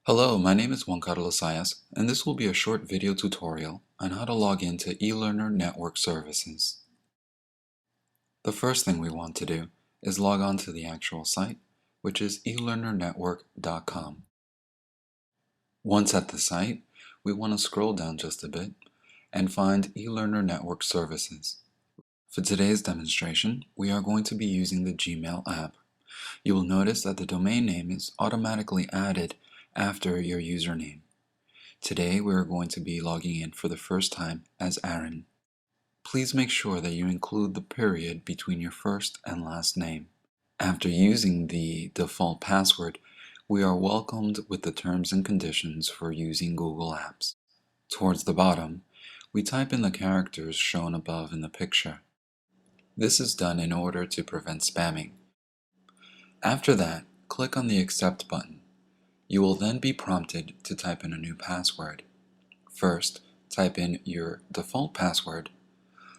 Hello, my name is Juan Carlos Sayas, and this will be a short video tutorial on how to log into eLearner Network Services. The first thing we want to do is log on to the actual site, which is eLearnerNetwork.com. Once at the site, we want to scroll down just a bit and find eLearner Network Services. For today's demonstration, we are going to be using the Gmail app. You will notice that the domain name is automatically added after your username. Today we are going to be logging in for the first time as Aaron. Please make sure that you include the period between your first and last name. After using the default password, we are welcomed with the terms and conditions for using Google Apps. Towards the bottom, we type in the characters shown above in the picture. This is done in order to prevent spamming. After that, click on the Accept button. You will then be prompted to type in a new password. First, type in your default password,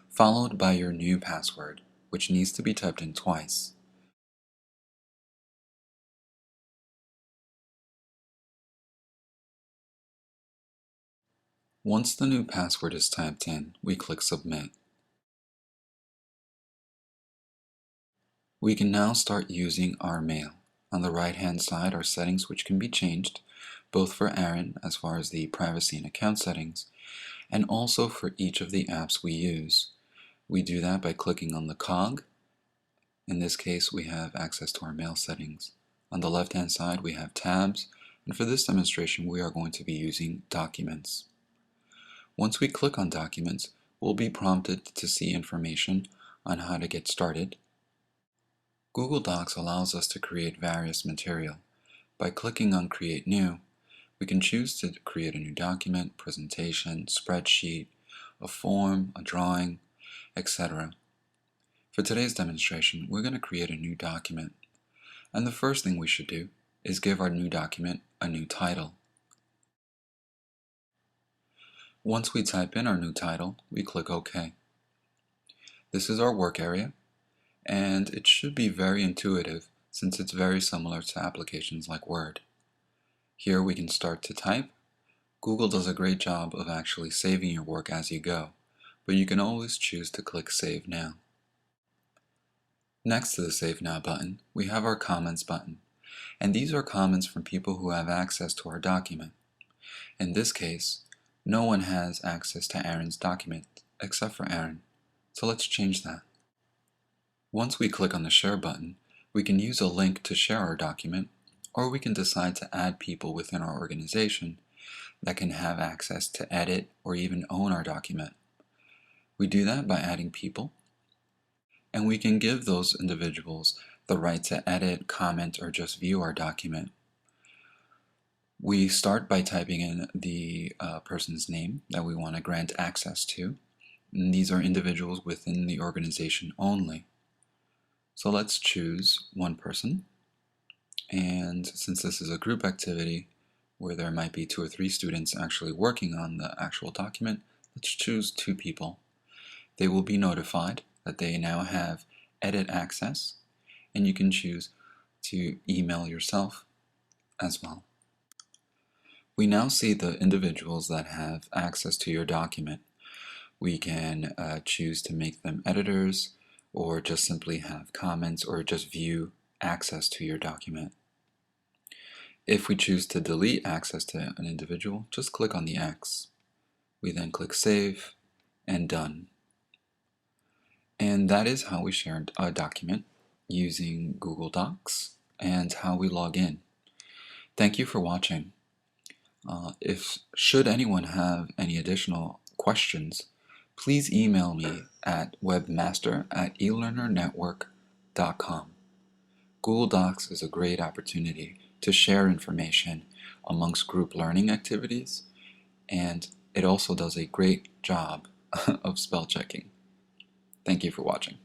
followed by your new password, which needs to be typed in twice. Once the new password is typed in, we click Submit. We can now start using our mail. On the right-hand side are settings which can be changed, both for Aaron as far as the privacy and account settings, and also for each of the apps we use. We do that by clicking on the cog. In this case, we have access to our mail settings. On the left-hand side, we have tabs, and for this demonstration, we are going to be using Documents. Once we click on Documents, we'll be prompted to see information on how to get started. Google Docs allows us to create various material. By clicking on Create New, we can choose to create a new document, presentation, spreadsheet, a form, a drawing, etc. For today's demonstration, we're going to create a new document. And the first thing we should do is give our new document a new title. Once we type in our new title, we click OK. This is our work area, and it should be very intuitive since it's very similar to applications like Word. Here we can start to type. Google does a great job of actually saving your work as you go, but you can always choose to click Save Now. Next to the Save Now button, we have our Comments button, and these are comments from people who have access to our document. In this case, no one has access to Aaron's document except for Aaron, so let's change that. Once we click on the Share button, we can use a link to share our document, or we can decide to add people within our organization that can have access to edit or even own our document. We do that by adding people, and we can give those individuals the right to edit, comment, or just view our document. We start by typing in the person's name that we want to grant access to, and these are individuals within the organization only. So let's choose one person, and since this is a group activity where there might be 2 or 3 students actually working on the actual document, let's choose 2 people. They will be notified that they now have edit access, and you can choose to email yourself as well. We now see the individuals that have access to your document. We can choose to make them editors, or just simply have comments, or just view access to your document. If we choose to delete access to an individual, just click on the X. We then click Save and Done. And that is how we share a document using Google Docs and how we log in. Thank you for watching. Should anyone have any additional questions, please email me at webmaster@elearnernetwork.com. Google Docs is a great opportunity to share information amongst group learning activities, and it also does a great job of spell checking. Thank you for watching.